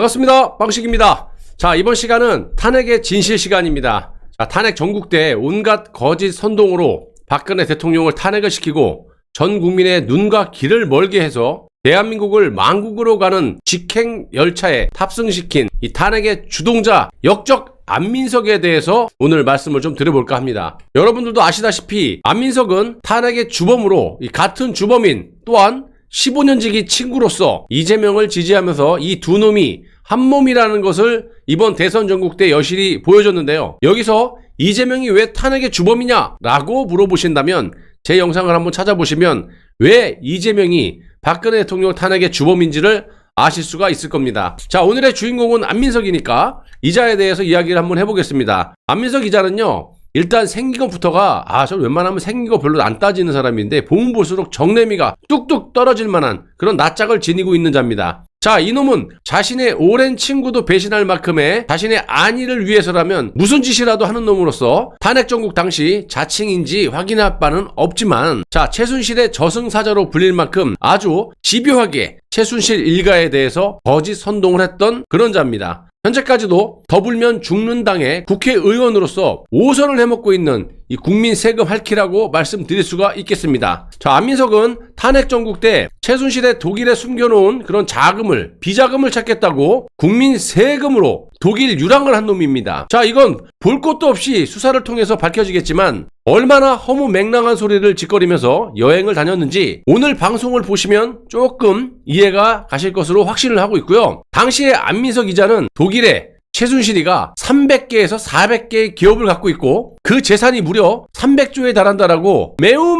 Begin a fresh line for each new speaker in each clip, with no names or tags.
반갑습니다. 빵식입니다. 자, 이번 시간은 탄핵의 진실 시간입니다. 자, 탄핵 전국대 온갖 거짓 선동으로 박근혜 대통령을 탄핵을 시키고 전 국민의 눈과 귀를 멀게 해서 대한민국을 망국으로 가는 직행 열차에 탑승시킨 이 탄핵의 주동자 역적 안민석에 대해서 오늘 말씀을 좀 드려볼까 합니다. 여러분들도 아시다시피 안민석은 탄핵의 주범으로 이 같은 주범인 또한 15년지기 친구로서 이재명을 지지하면서 이 두 놈이 한 몸이라는 것을 이번 대선 전국 때 여실히 보여줬는데요. 여기서 이재명이 왜 탄핵의 주범이냐 라고 물어보신다면 제 영상을 한번 찾아보시면 왜 이재명이 박근혜 대통령 탄핵의 주범인지를 아실 수가 있을 겁니다. 자, 오늘의 주인공은 안민석이니까 이자에 대해서 이야기를 한번 해보겠습니다. 안민석 이자는요, 일단 생긴 것부터가 저는 웬만하면 생긴 거 별로 안 따지는 사람인데 보면 볼수록 정내미가 뚝뚝 떨어질 만한 그런 낯짝을 지니고 있는 자입니다. 자, 이놈은 자신의 오랜 친구도 배신할 만큼의 자신의 안위를 위해서라면 무슨 짓이라도 하는 놈으로서 탄핵 전국 당시 자칭인지 확인할 바는 없지만, 자, 최순실의 저승사자로 불릴 만큼 아주 집요하게 최순실 일가에 대해서 거짓 선동을 했던 그런 자입니다. 현재까지도 더불면 죽는 당의 국회의원으로서 5선을 해먹고 있는 이 국민 세금 핥기라고 말씀드릴 수가 있겠습니다. 자, 안민석은 탄핵 전국 때 최순실의 독일에 숨겨놓은 그런 자금을, 비자금을 찾겠다고 국민 세금으로 독일 유랑을 한 놈입니다. 자, 이건 볼 것도 없이 수사를 통해서 밝혀지겠지만 얼마나 허무맹랑한 소리를 짓거리면서 여행을 다녔는지 오늘 방송을 보시면 조금 이해가 가실 것으로 확신을 하고 있고요. 당시에 안민석 이자는 독일에 최순실이가 300개에서 400개의 기업을 갖고 있고 그 재산이 무려 300조에 달한다라고 매우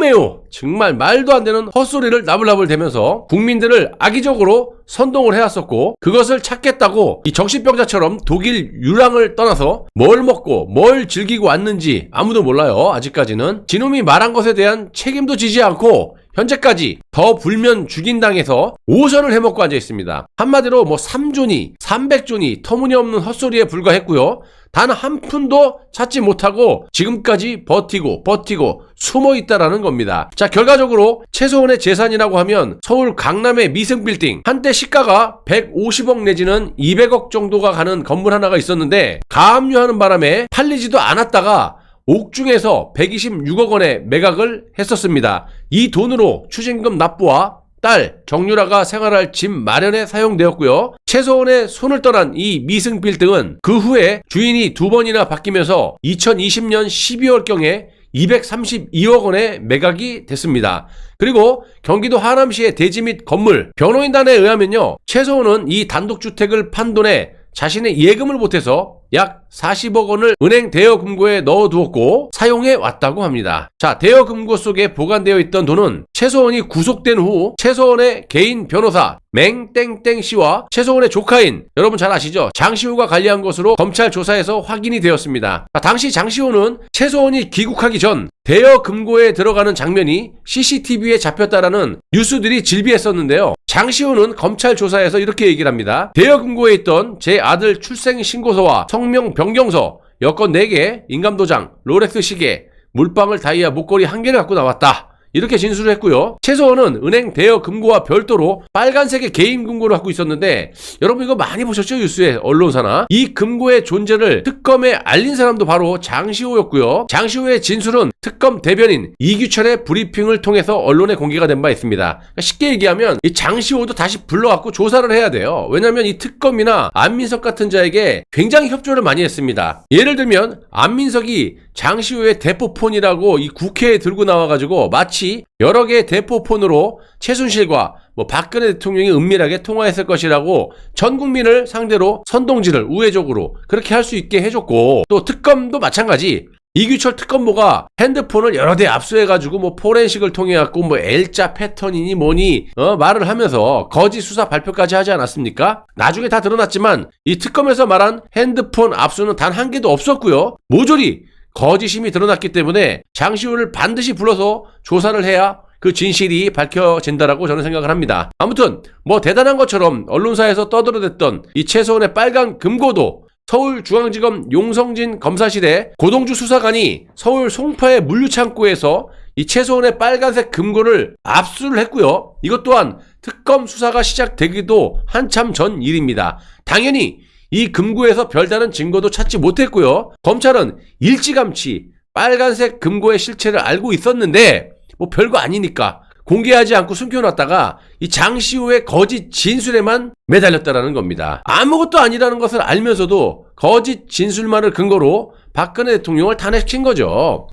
정말 말도 안 되는 헛소리를 나불나불 대면서 국민들을 악의적으로 선동을 해왔었고, 그것을 찾겠다고 이 정신병자처럼 독일 유랑을 떠나서 뭘 먹고 뭘 즐기고 왔는지 아무도 몰라요. 아직까지는 지놈이 말한 것에 대한 책임도 지지 않고 현재까지 더 불면 죽인당에서 5선을 해먹고 앉아있습니다. 한마디로 뭐 3조니 300조니 터무니없는 헛소리에 불과했고요. 단 한 푼도 찾지 못하고 지금까지 버티고 숨어있다라는 겁니다. 자, 결과적으로 최소한의 재산이라고 하면 서울 강남의 미승빌딩, 한때 시가가 150억 내지는 200억 정도가 가는 건물 하나가 있었는데 가압류하는 바람에 팔리지도 않았다가 옥중에서 126억 원에 매각을 했었습니다. 이 돈으로 추징금 납부와 딸 정유라가 생활할 집 마련에 사용되었고요. 최소한의 손을 떠난 이 미승 빌딩은 그 후에 주인이 두 번이나 바뀌면서 2020년 12월경에 232억 원에 매각이 됐습니다. 그리고 경기도 하남시의 대지 및 건물, 변호인단에 의하면요, 최소한은 이 단독주택을 판 돈에 자신의 예금을 보태서 약 40억 원을 은행 대여금고에 넣어두었고 사용해 왔다고 합니다. 자, 대여금고 속에 보관되어 있던 돈은 최소원이 구속된 후 최소원의 개인 변호사 맹땡땡 씨와 최소원의 조카인, 여러분 잘 아시죠? 장시호가 관리한 것으로 검찰 조사에서 확인이 되었습니다. 당시 장시호는 최소원이 귀국하기 전 대여금고에 들어가는 장면이 CCTV에 잡혔다라는 뉴스들이 질비했었는데요. 장시호는 검찰 조사에서 이렇게 얘기를 합니다. 대여금고에 있던 제 아들 출생신고서와 성명 변경서, 여권 4개, 인감도장, 롤렉스 시계, 물방울 다이아 목걸이 1개를 갖고 나왔다. 이렇게 진술을 했고요. 최소원은 은행 대여 금고와 별도로 빨간색의 개인 금고를 갖고 있었는데, 여러분 이거 많이 보셨죠? 뉴스에, 언론사나. 이 금고의 존재를 특검에 알린 사람도 바로 장시호였고요. 장시호의 진술은 특검 대변인 이규철의 브리핑을 통해서 언론에 공개가 된 바 있습니다. 그러니까 쉽게 얘기하면 이 장시호도 다시 불러갖고 조사를 해야 돼요. 왜냐하면 이 특검이나 안민석 같은 자에게 굉장히 협조를 많이 했습니다. 예를 들면 안민석이 장시호의 대포폰이라고 이 국회에 들고 나와가지고 마치 여러 개의 대포폰으로 최순실과 박근혜 대통령이 은밀하게 통화했을 것이라고 전 국민을 상대로 선동질을 우회적으로 그렇게 할 수 있게 해줬고, 또 특검도 마찬가지. 이규철 특검보가 핸드폰을 여러 대 압수해가지고 포렌식을 통해갖고 L자 패턴이니 뭐니 말을 하면서 거짓 수사 발표까지 하지 않았습니까? 나중에 다 드러났지만 이 특검에서 말한 핸드폰 압수는 단 한 개도 없었고요. 모조리 거짓임이 드러났기 때문에 장시호를 반드시 불러서 조사를 해야 그 진실이 밝혀진다라고 저는 생각을 합니다. 아무튼 대단한 것처럼 언론사에서 떠들어댔던 이 최소한의 빨간 금고도 서울중앙지검 용성진 검사실의 고동주 수사관이 서울 송파의 물류창고에서 이 최소한의 빨간색 금고를 압수를 했고요. 이것 또한 특검 수사가 시작되기도 한참 전 일입니다. 당연히 이 금고에서 별다른 증거도 찾지 못했고요. 검찰은 일찌감치 빨간색 금고의 실체를 알고 있었는데 뭐 별거 아니니까 공개하지 않고 숨겨놨다가 이 장시호의 거짓 진술에만 매달렸다라는 겁니다. 아무것도 아니라는 것을 알면서도 거짓 진술만을 근거로 박근혜 대통령을 탄핵시킨 거죠.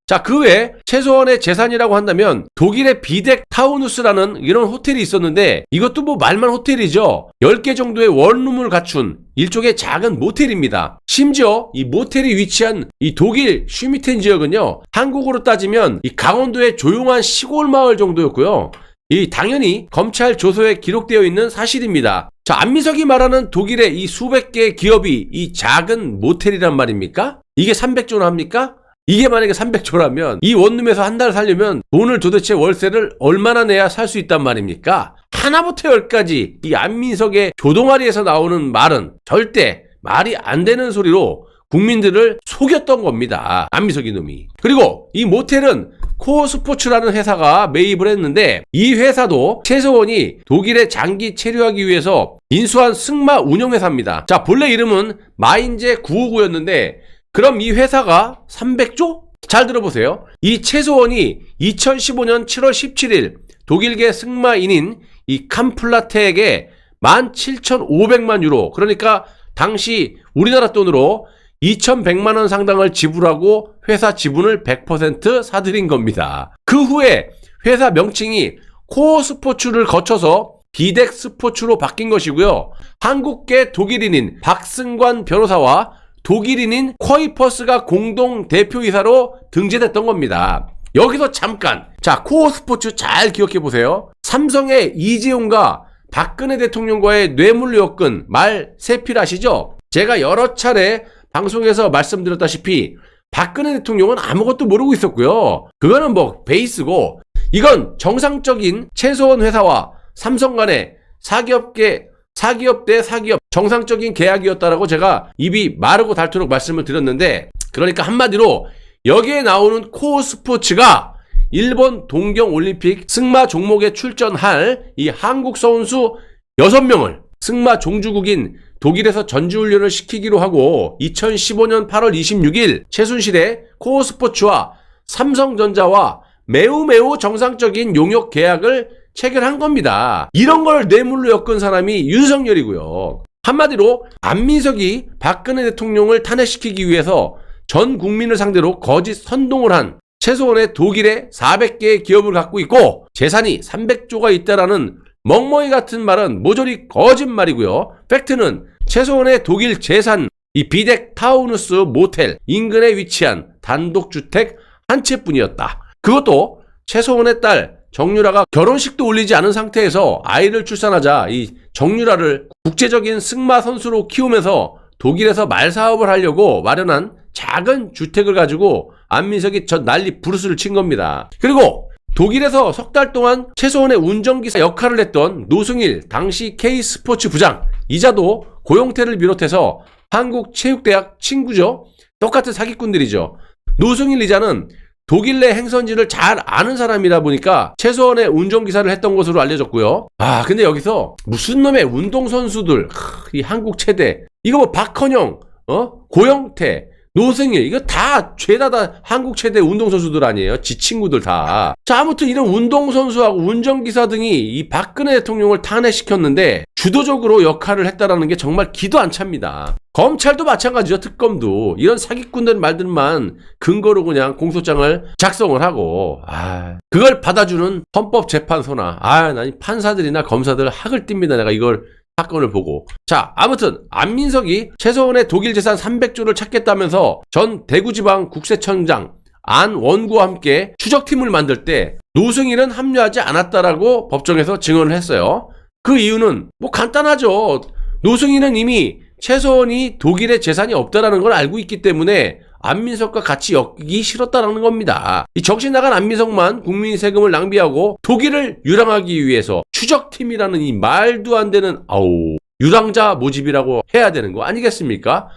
자, 그 외에 최소한의 재산이라고 한다면 독일의 비덱 타우누스라는 이런 호텔이 있었는데 이것도 뭐 말만 호텔이죠. 10개 정도의 원룸을 갖춘 일종의 작은 모텔입니다. 심지어 이 모텔이 위치한 이 독일 슈미텐 지역은요, 한국으로 따지면 이 강원도의 조용한 시골 마을 정도였고요. 이 당연히 검찰 조서에 기록되어 있는 사실입니다. 자, 안민석이 말하는 독일의 이 수백 개의 기업이 이 작은 모텔이란 말입니까? 이게 300조나 합니까? 이게 만약에 300조라면 이 원룸에서 한 달 살려면 돈을 도대체 월세를 얼마나 내야 살 수 있단 말입니까? 하나부터 열까지 이 안민석의 조동아리에서 나오는 말은 절대 말이 안 되는 소리로 국민들을 속였던 겁니다. 안민석 이놈이. 그리고 이 모텔은 코어 스포츠라는 회사가 매입을 했는데 이 회사도 최소원이 독일에 장기 체류하기 위해서 인수한 승마 운영회사입니다. 자, 본래 이름은 마인제 959였는데 그럼 이 회사가 300조? 잘 들어보세요. 이 최소원이 2015년 7월 17일 독일계 승마인인 이 캄플라테에게 17,500만 유로, 그러니까 당시 우리나라 돈으로 2,100만 원 상당을 지불하고 회사 지분을 100% 사들인 겁니다. 그 후에 회사 명칭이 코어 스포츠를 거쳐서 비덱 스포츠로 바뀐 것이고요. 한국계 독일인인 박승관 변호사와 독일인인 쿼이퍼스가 공동 대표이사로 등재됐던 겁니다. 여기서 잠깐, 자, 코어 스포츠 잘 기억해 보세요. 삼성의 이재용과 박근혜 대통령과의 뇌물 요건 말 세필 아시죠? 제가 여러 차례 방송에서 말씀드렸다시피 박근혜 대통령은 아무것도 모르고 있었고요. 그거는 뭐 베이스고, 이건 정상적인 최소원 회사와 삼성 간의 사기업 대 사기업 정상적인 계약이었다라고 제가 입이 마르고 닳도록 말씀을 드렸는데, 그러니까 한마디로 여기에 나오는 코어 스포츠가 일본 동경올림픽 승마 종목에 출전할 이 한국 선수 6명을 승마 종주국인 독일에서 전지훈련을 시키기로 하고 2015년 8월 26일 최순실의 코어 스포츠와 삼성전자와 매우 정상적인 용역 계약을 체결한 겁니다. 이런 걸 뇌물로 엮은 사람이 윤석열이고요. 한마디로 안민석이 박근혜 대통령을 탄핵시키기 위해서 전 국민을 상대로 거짓 선동을 한 최소원의 독일에 400개의 기업을 갖고 있고 재산이 300조가 있다라는 멍멍이 같은 말은 모조리 거짓말이고요. 팩트는 최소원의 독일 재산, 이 비덱 타우누스 모텔 인근에 위치한 단독주택 한 채뿐이었다. 그것도 최소원의 딸 정유라가 결혼식도 올리지 않은 상태에서 아이를 출산하자 이 정유라를 국제적인 승마 선수로 키우면서 독일에서 말사업을 하려고 마련한 작은 주택을 가지고 안민석이 전 난리 부르스를 친 겁니다. 그리고 독일에서 석 달 동안 최소원의 운전기사 역할을 했던 노승일 당시 K스포츠 부장 이자도 고용태를 비롯해서 한국체육대학 친구죠. 똑같은 사기꾼들이죠. 노승일 이자는 독일 내 행선지를 잘 아는 사람이다 보니까 최소원의 운전기사를 했던 것으로 알려졌고요. 근데 여기서 무슨 놈의 운동선수들, 이 한국 최대, 이거 뭐 박헌영, 고영태, 노승일, 이거 다 죄다 한국 최대 운동선수들 아니에요? 지 친구들 다. 자, 아무튼 이런 운동선수하고 운전기사 등이 이 박근혜 대통령을 탄핵시켰는데 주도적으로 역할을 했다라는 게 정말 기도 안 찹니다. 검찰도 마찬가지죠. 특검도 이런 사기꾼들 말들만 근거로 그냥 공소장을 작성을 하고 그걸 받아주는 헌법재판소나 난 판사들이나 검사들 학을 띱니다. 내가 이걸 사건을 보고. 자, 아무튼 안민석이 최소원의 독일 재산 300조를 찾겠다면서 전 대구지방 국세청장 안원구와 함께 추적팀을 만들 때 노승일은 합류하지 않았다라고 법정에서 증언을 했어요. 그 이유는 뭐 간단하죠. 노승일은 이미 최소원이 독일에 재산이 없다라는 걸 알고 있기 때문에 안민석과 같이 엮기 싫었다라는 겁니다. 이 정신 나간 안민석만 국민 세금을 낭비하고 독일을 유랑하기 위해서 추적팀이라는 이 말도 안 되는 유랑자 모집이라고 해야 되는 거 아니겠습니까?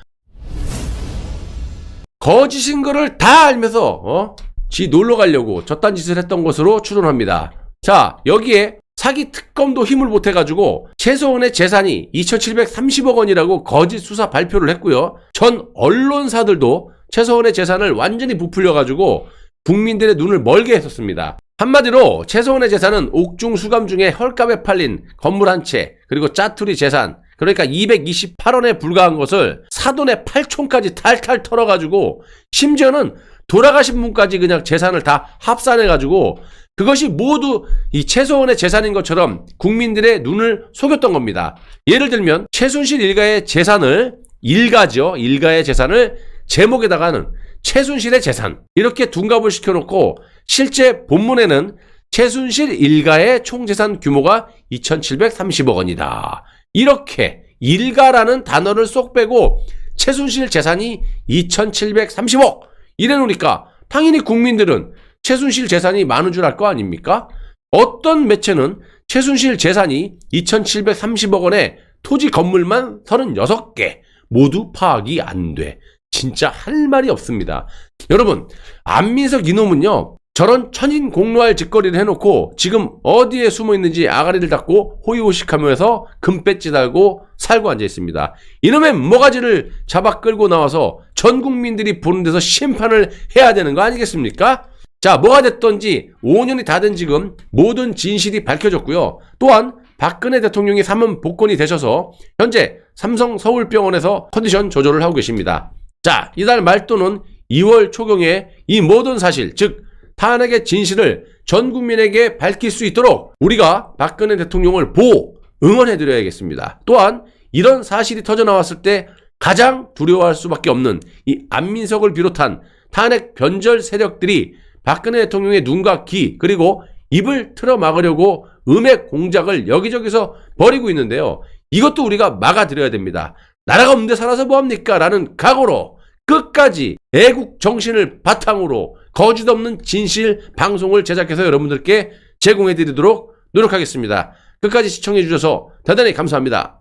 거짓인 거를 다 알면서 지 놀러 가려고 저딴 짓을 했던 것으로 추론합니다. 자, 여기에 사기 특검도 힘을 못해가지고 최소한의 재산이 2,730억 원이라고 거짓 수사 발표를 했고요. 전 언론사들도 최소한의 재산을 완전히 부풀려가지고 국민들의 눈을 멀게 했었습니다. 한마디로 최소한의 재산은 옥중 수감 중에 헐값에 팔린 건물 한 채, 그리고 짜투리 재산, 그러니까 228원에 불과한 것을 사돈의 8촌까지 탈탈 털어가지고 심지어는 돌아가신 분까지 그냥 재산을 다 합산해가지고 그것이 모두 이 최소한의 재산인 것처럼 국민들의 눈을 속였던 겁니다. 예를 들면 최순실 일가의 재산을 일가의 재산을 제목에다가는 최순실의 재산 이렇게 둔갑을 시켜놓고 실제 본문에는 최순실 일가의 총재산 규모가 2,730억 원이다. 이렇게 일가라는 단어를 쏙 빼고 최순실 재산이 2,730억 이래놓으니까 당연히 국민들은 최순실 재산이 많은 줄 알 거 아닙니까? 어떤 매체는 최순실 재산이 2,730억 원에 토지 건물만 36개 모두 파악이 안 돼. 진짜 할 말이 없습니다. 여러분, 안민석 이놈은요 저런 천인공노할 짓거리를 해놓고 지금 어디에 숨어 있는지 아가리를 닫고 호의호식하면서 금배지 달고 살고 앉아 있습니다. 이놈의 모가지를 잡아 끌고 나와서 전 국민들이 보는 데서 심판을 해야 되는 거 아니겠습니까? 자, 뭐가 됐던지 5년이 다 된 지금 모든 진실이 밝혀졌고요. 또한 박근혜 대통령이 사면 복권이 되셔서 현재 삼성 서울병원에서 컨디션 조절을 하고 계십니다. 자, 이달 말 또는 2월 초경에 이 모든 사실, 즉 탄핵의 진실을 전 국민에게 밝힐 수 있도록 우리가 박근혜 대통령을 보호, 응원해드려야겠습니다. 또한 이런 사실이 터져나왔을 때 가장 두려워할 수밖에 없는 이 안민석을 비롯한 탄핵 변절 세력들이 박근혜 대통령의 눈과 귀 그리고 입을 틀어막으려고 음해 공작을 여기저기서 벌이고 있는데요. 이것도 우리가 막아드려야 됩니다. 나라가 없는데 살아서 뭐합니까? 라는 각오로 끝까지 애국 정신을 바탕으로 거짓 없는 진실 방송을 제작해서 여러분들께 제공해드리도록 노력하겠습니다. 끝까지 시청해주셔서 대단히 감사합니다.